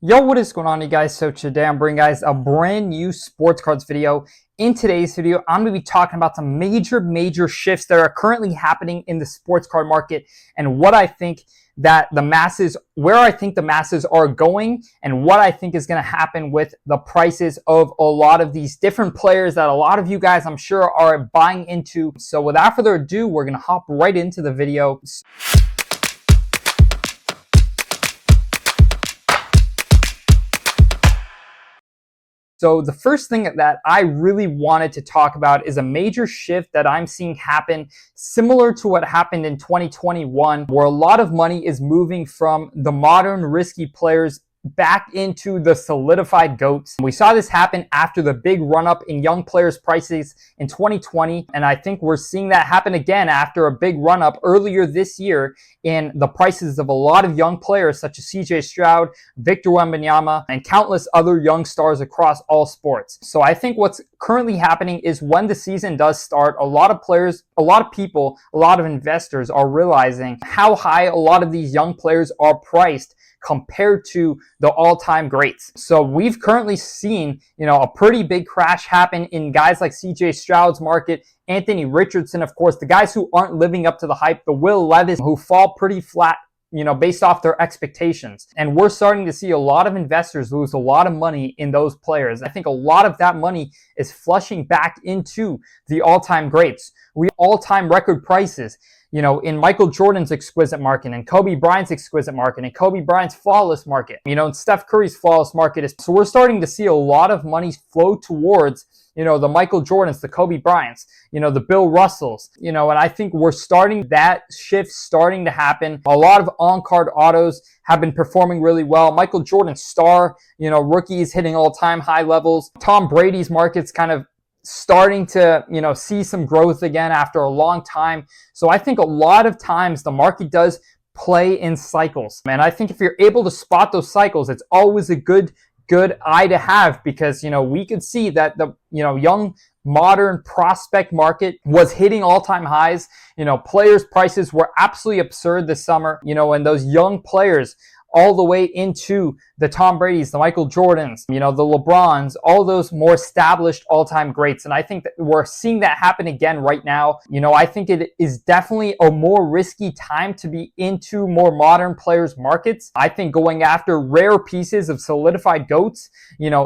Yo, what is going on, you guys? So today I'm bringing guys a brand new sports cards video. In today's video, I'm going to be talking about some major shifts that are currently happening in the sports card market and what I think that the masses, where I think the masses are going and what I think is going to happen with the prices of a lot of these different players that a lot of you guys, I'm sure, are buying into. So without further ado, we're going to hop right into the video. So the first thing that I really wanted to talk about is a major shift that I'm seeing happen similar to what happened in 2021, where a lot of money is moving from the modern risky players back into the solidified GOATs. We saw this happen after the big run-up in young players' prices in 2020, and I think we're seeing that happen again after a big run-up earlier this year in the prices of a lot of young players such as CJ Stroud, Victor Wembanyama, and countless other young stars across all sports. So I think what's currently happening is when the season does start, a lot of players, a lot of people, a lot of investors are realizing how high a lot of these young players are priced compared to the all-time greats. So we've currently seen, a pretty big crash happen in guys like CJ Stroud's market, Anthony Richardson, of course, the guys who aren't living up to the hype, the Will Levis who fall pretty flat, based off their expectations. And we're starting to see a lot of investors lose a lot of money in those players. I think a lot of that money is flushing back into the all-time greats. We all-time record prices. In Michael Jordan's exquisite market and Kobe Bryant's exquisite market and Kobe Bryant's flawless market, and Steph Curry's flawless market. So we're starting to see a lot of money flow towards, the Michael Jordans, the Kobe Bryants, the Bill Russells, and I think we're starting that shift starting to happen. A lot of on-card autos have been performing really well. Michael Jordan's star, rookies hitting all-time high levels. Tom Brady's market's kind of starting to, see some growth again after a long time. So I think a lot of times the market does play in cycles. And I think if you're able to spot those cycles, it's always a good eye to have because, we could see that the, young modern prospect market was hitting all-time highs. Players' prices were absolutely absurd this summer, and those young players all the way into the Tom Brady's, the Michael Jordans, the LeBrons, all those more established all-time greats. And I think that we're seeing that happen again right now. I think it is definitely a more risky time to be into more modern players' markets. I think going after rare pieces of solidified GOATs,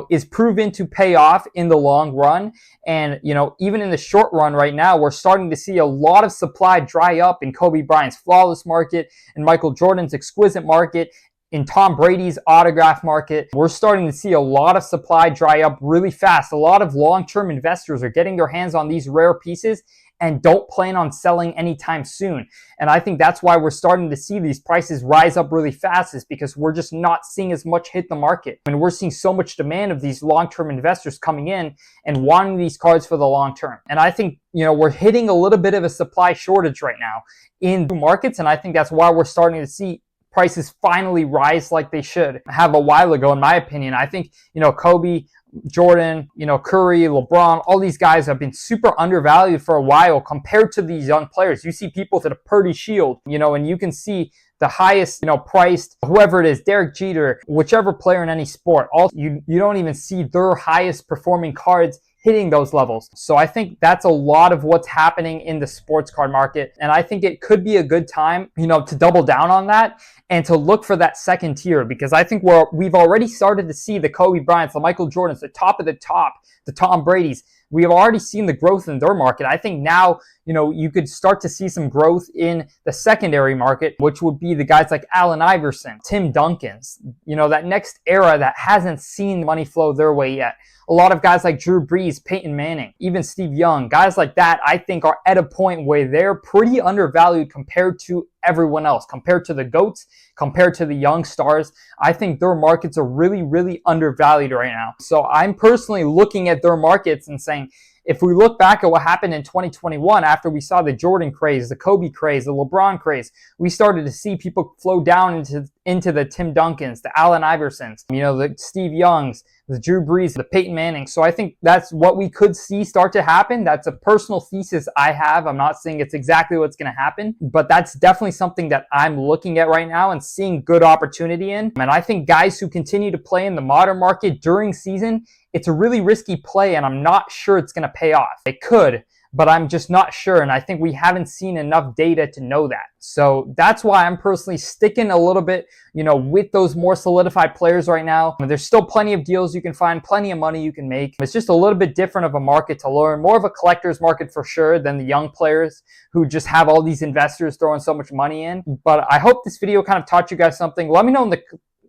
is proven to pay off in the long run. And, even in the short run right now, we're starting to see a lot of supply dry up in Kobe Bryant's flawless market and Michael Jordan's exquisite market. In Tom Brady's autograph market, we're starting to see a lot of supply dry up really fast. A lot of long-term investors are getting their hands on these rare pieces and don't plan on selling anytime soon. And I think that's why we're starting to see these prices rise up really fast, is because we're just not seeing as much hit the market. And we're seeing so much demand of these long-term investors coming in and wanting these cards for the long term. And I think, we're hitting a little bit of a supply shortage right now in the markets. And I think that's why we're starting to see prices finally rise like they should have a while ago, in my opinion. I think, Kobe, Jordan, Curry, LeBron, all these guys have been super undervalued for a while compared to these young players. You see people to the Purdy Shield, and you can see the highest, priced, whoever it is, Derek Jeter, whichever player in any sport, you don't even see their highest performing cards hitting those levels. So I think that's a lot of what's happening in the sports card market. And I think it could be a good time, to double down on that and to look for that second tier, because I think we've already started to see the Kobe Bryants, the Michael Jordans, the top of the top, the Tom Brady's. We have already seen the growth in their market. I think now, you could start to see some growth in the secondary market, which would be the guys like Allen Iverson, Tim Duncan's, that next era that hasn't seen money flow their way yet. A lot of guys like Drew Brees, Peyton Manning, even Steve Young, guys like that, I think are at a point where they're pretty undervalued compared to everyone else, compared to the GOATs, compared to the young stars. I think their markets are really undervalued right now. So I'm personally looking at their markets and saying, if we look back at what happened in 2021, after we saw the Jordan craze, the Kobe craze, the LeBron craze, we started to see people flow down into the Tim Duncans, the Allen Iversons, the Steve Youngs, the Drew Brees, the Peyton Manning. So I think that's what we could see start to happen. That's a personal thesis I have. I'm not saying it's exactly what's going to happen, but that's definitely something that I'm looking at right now and seeing good opportunity in. And I think guys who continue to play in the modern market during season, it's a really risky play, and I'm not sure it's going to pay off. It could, but I'm just not sure, and I think we haven't seen enough data to know that. So that's why I'm personally sticking a little bit, with those more solidified players right now. There's still plenty of deals you can find, plenty of money you can make. It's just a little bit different of a market to learn, more of a collector's market for sure than the young players who just have all these investors throwing so much money in. But I hope this video kind of taught you guys something. Let me know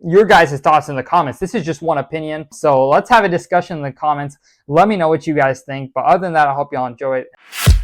your guys' thoughts in the comments. This is just one opinion, so let's have a discussion in the comments. Let me know what you guys think. But other than that, I hope y'all enjoy it.